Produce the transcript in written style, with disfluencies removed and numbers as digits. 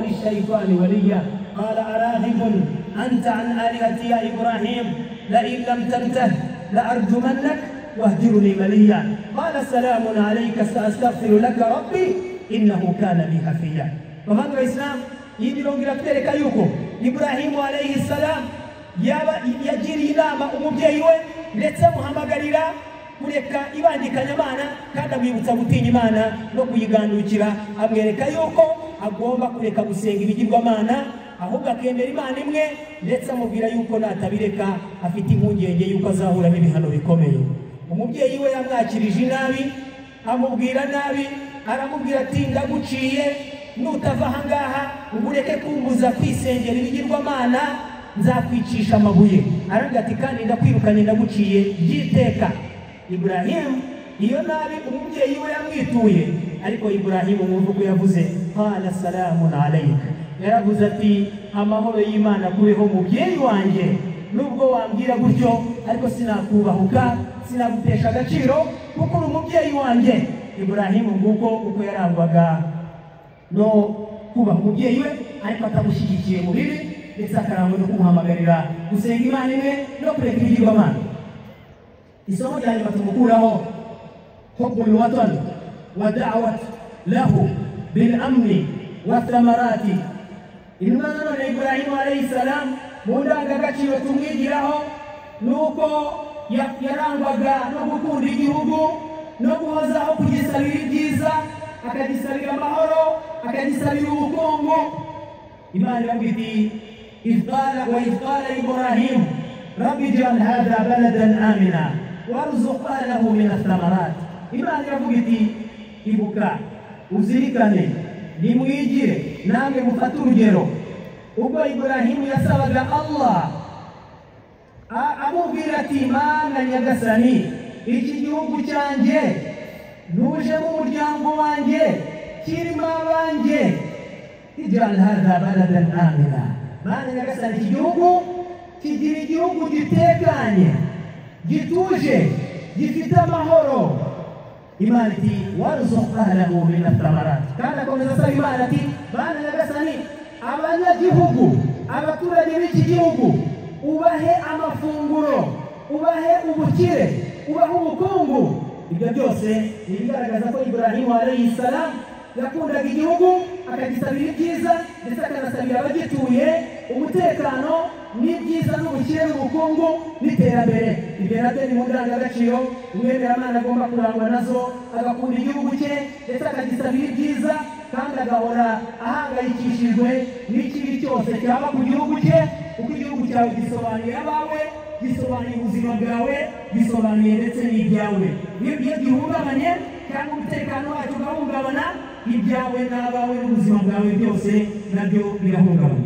للشيطان وليا قال أراغب أنت عن آلهتي يا إبراهيم لئن لم تنته لأرجمنك واهجرني مليا قال سلام عليك سأستغفر لك ربي إنه كان بي حفيا. وهذا الإسلام يدلون لك يوكو إبراهيم عليه السلام يجري نام أمبيايوه محمد غريرا kureka ibandikanya Imana kandi amwibutsa gutinya Imana no kuyigandukira, amwereka yuko agomba kureka gusenga ibigirwamana ahubwo akemera Imana imwe, ndetse amubwira yuko natabireka afite impungenge yuko azahura n'ibihano bikomeye. Umubyeyi we yamwakirije nabi, amubwira nabi, aramubwira ati ndaguciye nutava ahangaha ureke kumbuza kwisengera ibigirwamana nzakwicisha amabuye. Aravuga ati kandi ndakwirukanye ndaguciye byiteka. Ibrahim iyo nabi umubyeyi we yamwituye, ariko Ibrahim umuvugo yavuze qala salamun alayka, yaravuze ati amahoro y'Imana kubeho mubyeyi wanjye, nubwo wambwira gutyo ariko sinakubahuka sinagutesha agaciro kuko uri umubyeyi wanjye. Ibrahim nguko uko yarangwaga no kubaha umubyeyi we, ariko atamushyigikiye mu bibi, ndetse akarangwa no kumuhamagarira gusenga Imana imwe no kureka ibigirwamana. isomo rya nyuma tumukuraho hubbul watan wa da'wat lahu bil amni wa thamarati. Intumwa none Ibrahim alayhi salam mu ndangagaciro tumwigiraho nuko yarangwaga no gukunda igihugu no guhozaho kugisabira ibyiza, akagisabira amahoro, akagisabira ubukungu. Imana iramubwira iti idh qala Ibrahim rabbi ij'al hadha baladan amina warzuq ahlahu min ath-thamarat. Imana iravuga iti ibuka uzirikane nimwigire namwe mufate urugero. Ubwo Ibrahim yasabaga Allah amubwira ati Mana nyagasani, iki gihugu cyanjye nuje mu muryango wanjye kirimo abanjye, ij'al hadha baladan amina. Mana nyagasani, iki gihugu kigira igihugu gitekanye gituje gifite amahoro. Imana iti warzuq ahlahu min ath-thamarat. Kandi akomeza asaba Imana ati Mana nyagasani, abanyagihugu abaturage b'iki gihugu ubahe amafunguro, ubahe ubukire, ubahe ubukungu. Ibyo byose bigaragaza ko Ibrahim alayhi salam yakundaga igihugu, akagisabira ibyiza, ndetse akanasabira abagituye umutekano n'ibyiza n'ubukire n'ubukungu n'iterambere. Ibyo nabyo ni mu ndangagaciro umwemeramana agomba kurangwa nazo, agakunda igihugu cye ndetse akagisabira ibyiza, kandi agahora ahangayikishijwe n'ikibi cyose cyaba ku gihugu cye, kuko igihugu cyawe gisobanuye abawe, gisobanuye ubuzima bwawe, gisobanuye ndetse n'ibyawe. Iyo gihungabanye cyangwa umutekano wacyo ugahungabana, ibyawe n'abawe n'ubuzima bwawe byose nabyo birahungabana.